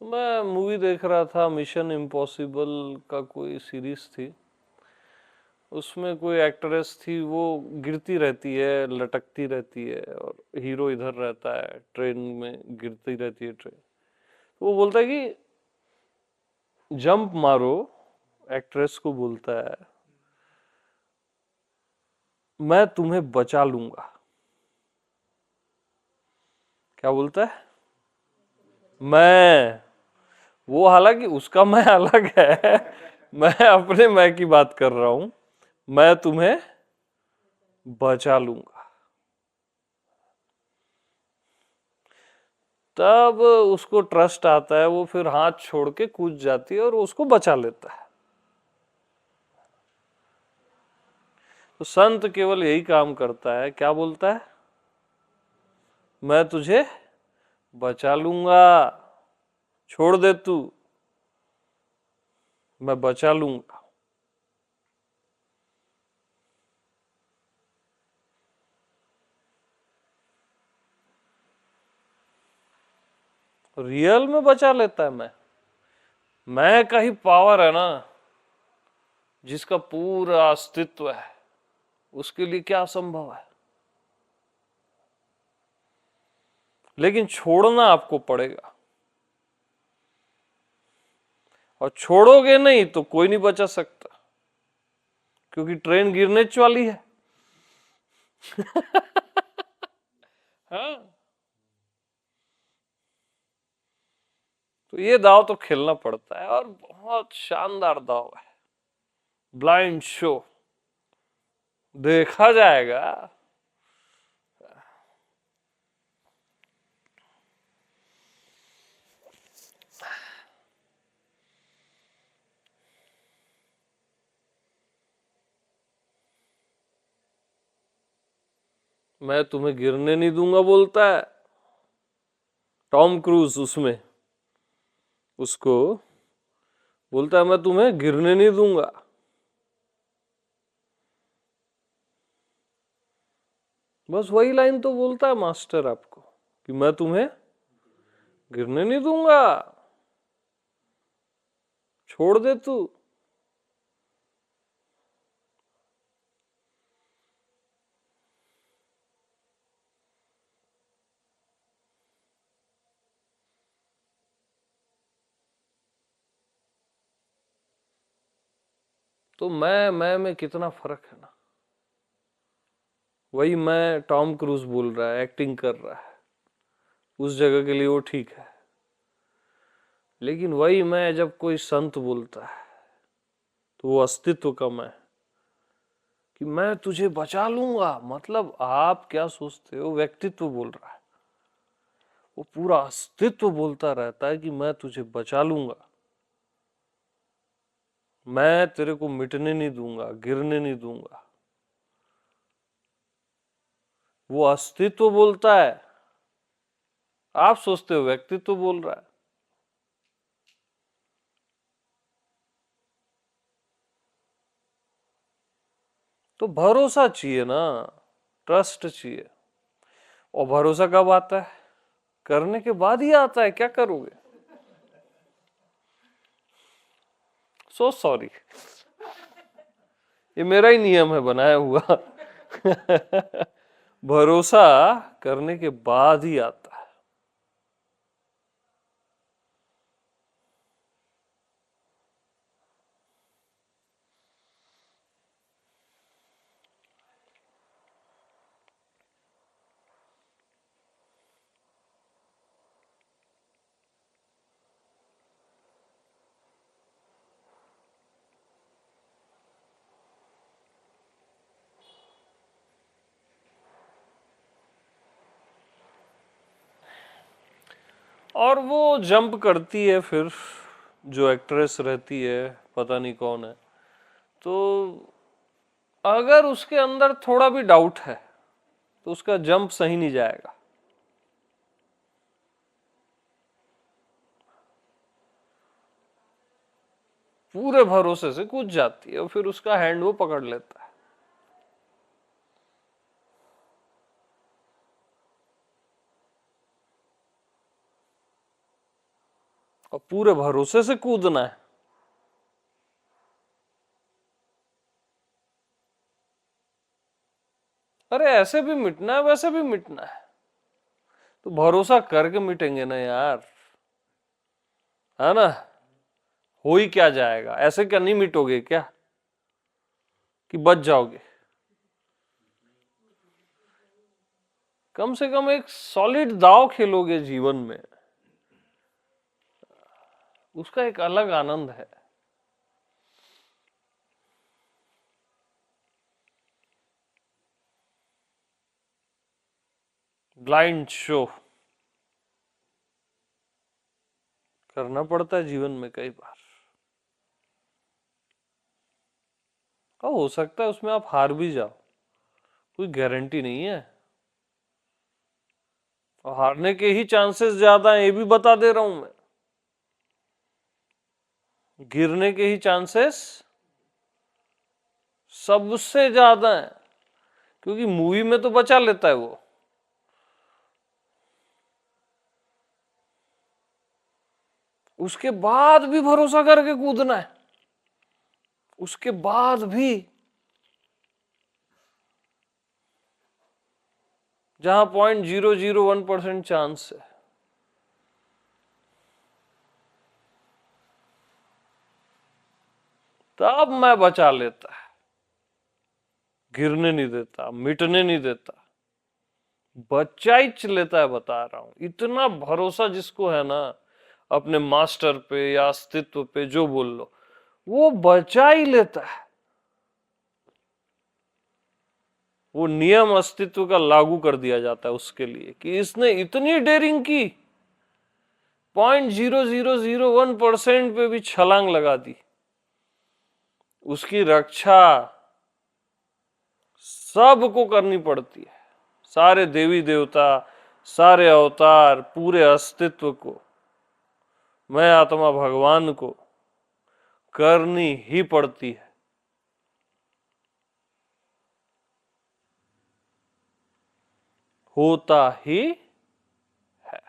तो मैं मूवी देख रहा था, मिशन इम्पॉसिबल का कोई सीरीज थी। उसमें कोई एक्ट्रेस थी, वो गिरती रहती है, लटकती रहती है, और हीरो इधर रहता है, ट्रेन में गिरती रहती है ट्रेन। वो बोलता है कि जंप मारो, एक्ट्रेस को बोलता है, मैं तुम्हें बचा लूंगा। क्या बोलता है? मैं, वो हालांकि उसका मैं अलग है, मैं अपने मैं की बात कर रहा हूं, मैं तुम्हें बचा लूंगा। तब उसको ट्रस्ट आता है, वो फिर हाथ छोड़ के कूद जाती है और उसको बचा लेता है। तो संत केवल यही काम करता है, क्या बोलता है? मैं तुझे बचा लूंगा, छोड़ दे तू, मैं बचा लूंगा। रियल में बचा लेता है। मैं का ही पावर है ना, जिसका पूरा अस्तित्व है, उसके लिए क्या असंभव है। लेकिन छोड़ना आपको पड़ेगा, और छोड़ोगे नहीं तो कोई नहीं बचा सकता, क्योंकि ट्रेन गिरने वाली है। हाँ, तो ये दाव तो खेलना पड़ता है, और बहुत शानदार दाव है। ब्लाइंड शो देखा जाएगा। मैं तुम्हें गिरने नहीं दूंगा बोलता है टॉम क्रूज। उसमें उसको बोलता है, मैं तुम्हें गिरने नहीं दूंगा। बस वही लाइन तो बोलता है मास्टर आपको, कि मैं तुम्हें गिरने नहीं दूंगा, छोड़ दे तू। तो मैं में कितना फर्क है ना। वही मैं टॉम क्रूज बोल रहा है, एक्टिंग कर रहा है, उस जगह के लिए वो ठीक है। लेकिन वही मैं जब कोई संत बोलता है, तो वो अस्तित्व का मैं, कि मैं तुझे बचा लूंगा, मतलब आप क्या सोचते हो, व्यक्तित्व बोल रहा है। वो पूरा अस्तित्व बोलता रहता है कि मैं तुझे बचा लूंगा, मैं तेरे को मिटने नहीं दूंगा, गिरने नहीं दूंगा। वो अस्तित्व बोलता है, आप सोचते हो व्यक्तित्व बोल रहा है। तो भरोसा चाहिए ना, ट्रस्ट चाहिए। और भरोसा कब आता है? करने के बाद ही आता है। क्या करोगे? सो सॉरी, ये मेरा ही नियम है बनाया हुआ। भरोसा करने के बाद ही आता है। और वो जंप करती है फिर, जो एक्ट्रेस रहती है, पता नहीं कौन है, तो अगर उसके अंदर थोड़ा भी डाउट है तो उसका जंप सही नहीं जाएगा। पूरे भरोसे से कूद जाती है, और फिर उसका हैंड वो पकड़ लेता है। और पूरे भरोसे से कूदना है। अरे ऐसे भी मिटना है, वैसे भी मिटना है, तो भरोसा करके मिटेंगे ना यार, है ना। हो ही क्या जाएगा, ऐसे क्या नहीं मिटोगे क्या कि बच जाओगे। कम से कम एक सॉलिड दांव खेलोगे जीवन में, उसका एक अलग आनंद है। ब्लाइंड शो करना पड़ता है जीवन में कई बार, और हो सकता है उसमें आप हार भी जाओ, कोई गारंटी नहीं है। और हारने के ही चांसेस ज्यादा हैं, ये भी बता दे रहा हूं मैं। गिरने के ही चांसेस सबसे ज्यादा है, क्योंकि मूवी में तो बचा लेता है वो, उसके बाद भी भरोसा करके कूदना है, उसके बाद भी, जहां 0.001% चांस है, तब मैं बचा लेता, गिरने नहीं देता, मिटने नहीं देता, बचा ही लेता है। बता रहा हूं, इतना भरोसा जिसको है ना अपने मास्टर पे या अस्तित्व पे, जो बोल लो, वो बचा ही लेता है। वो नियम अस्तित्व का लागू कर दिया जाता है उसके लिए कि इसने इतनी डेयरिंग की, 0.0001% पे भी छलांग लगा दी, उसकी रक्षा सबको करनी पड़ती है, सारे देवी देवता, सारे अवतार, पूरे अस्तित्व को, मैं आत्मा भगवान को करनी ही पड़ती है। होता ही है।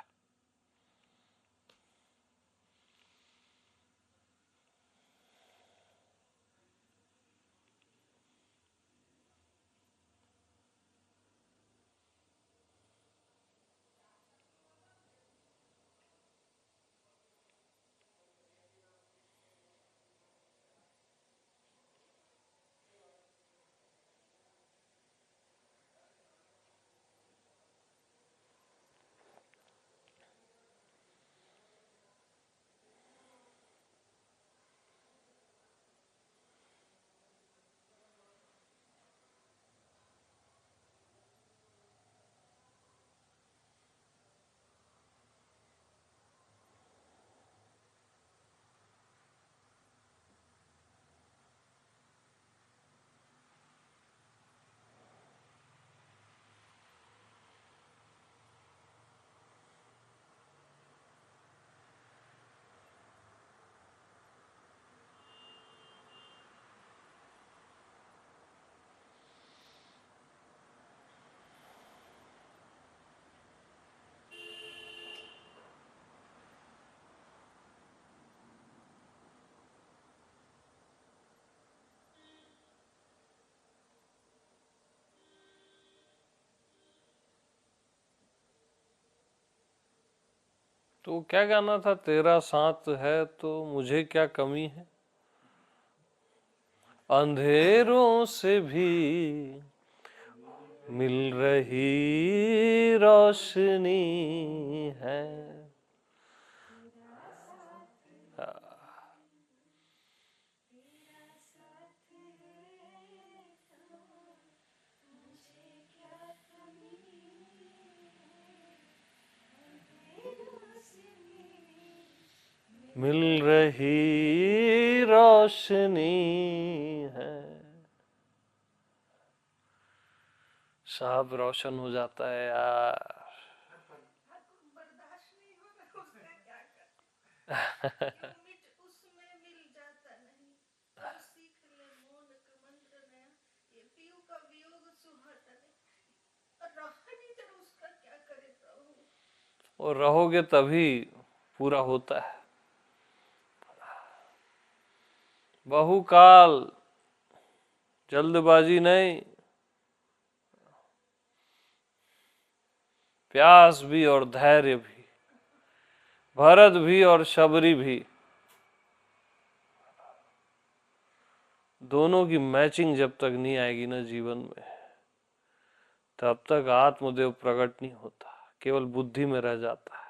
तो क्या गाना था, तेरा साथ है तो मुझे क्या कमी है, अंधेरों से भी मिल रही रोशनी है। मिल रही रोशनी है, सब रोशन हो जाता है यार। और रहोगे तभी पूरा होता है। बहुकाल, जल्दबाजी नहीं, प्यास भी और धैर्य भी, भरत भी और शबरी भी, दोनों की मैचिंग जब तक नहीं आएगी ना जीवन में, तब तक आत्मदेव प्रकट नहीं होता, केवल बुद्धि में रह जाता है।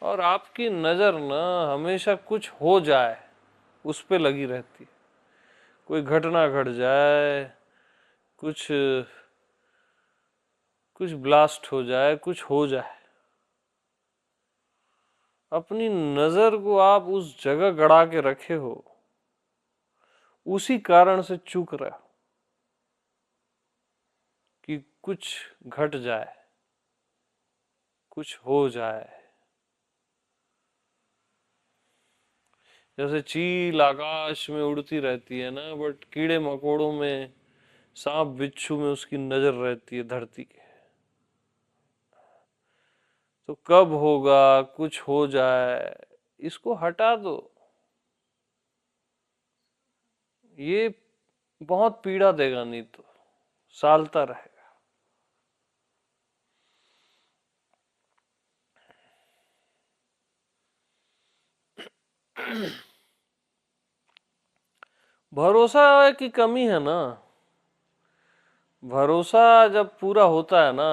और आपकी नजर ना हमेशा कुछ हो जाए उस पे लगी रहती है। कोई घटना घट जाए, कुछ कुछ ब्लास्ट हो जाए, कुछ हो जाए, अपनी नजर को आप उस जगह गड़ा के रखे हो, उसी कारण से चूक रहे हो कि कुछ घट जाए, कुछ हो जाए। जैसे चील आकाश में उड़ती रहती है ना, बट कीड़े मकोड़ों में, सांप बिच्छू में उसकी नजर रहती है धरती के। तो कब होगा, कुछ हो जाए, इसको हटा दो, ये बहुत पीड़ा देगा, नहीं तो सालता रहेगा। भरोसा की कमी है ना। भरोसा जब पूरा होता है ना,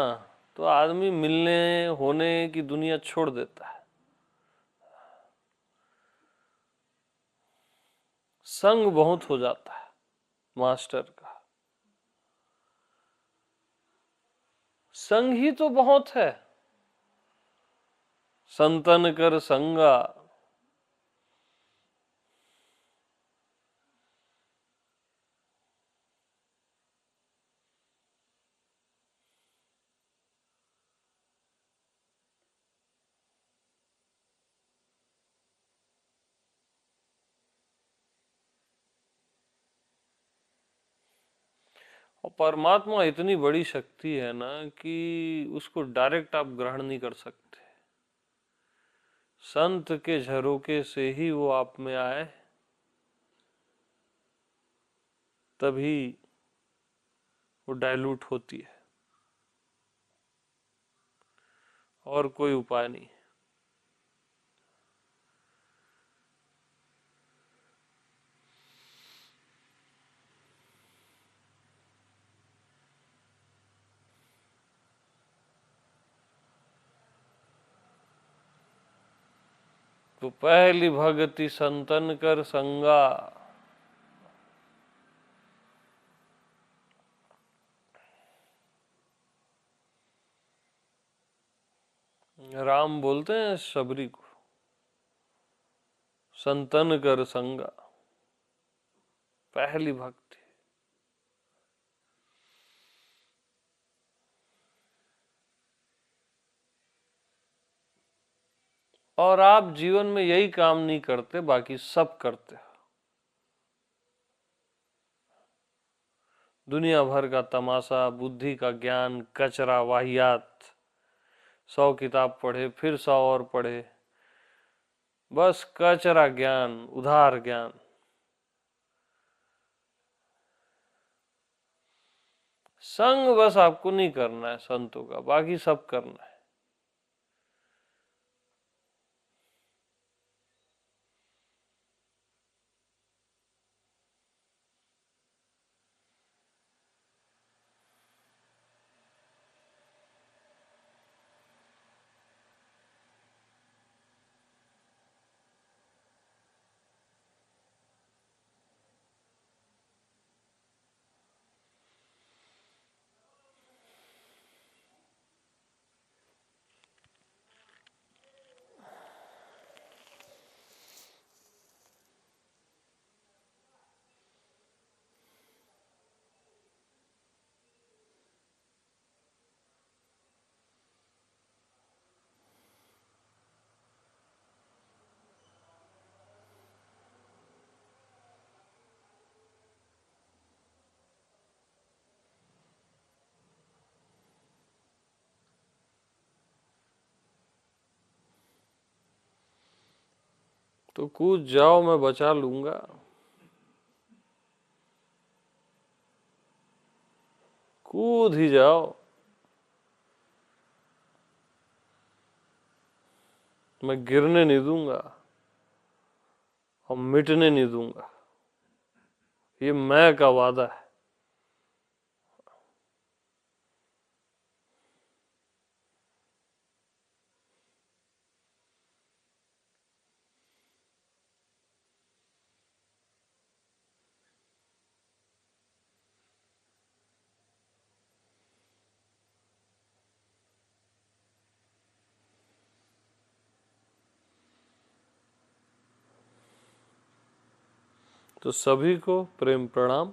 तो आदमी मिलने होने की दुनिया छोड़ देता है। संग बहुत हो जाता है मास्टर का। संग ही तो बहुत है। संतन कर संगा। और परमात्मा इतनी बड़ी शक्ति है ना कि उसको डायरेक्ट आप ग्रहण नहीं कर सकते। संत के झरोके से ही वो आप में आए, तभी वो डाइल्यूट होती है, और कोई उपाय नहीं। तो पहली भक्ति संतन कर संगा। राम बोलते हैं शबरी को, संतन कर संगा, पहली भक्ति। और आप जीवन में यही काम नहीं करते, बाकी सब करते हो। दुनिया भर का तमाशा, बुद्धि का ज्ञान, कचरा, वाहियात, 100 किताब पढ़े, फिर 100 और पढ़े, बस कचरा ज्ञान, उधार ज्ञान। संग बस आपको नहीं करना है संतों का, बाकी सब करना है। तो कूद जाओ, मैं बचा लूंगा। कूद ही जाओ, मैं गिरने नहीं दूंगा और मिटने नहीं दूंगा। ये मैं का वादा है। तो सभी को प्रेम प्रणाम।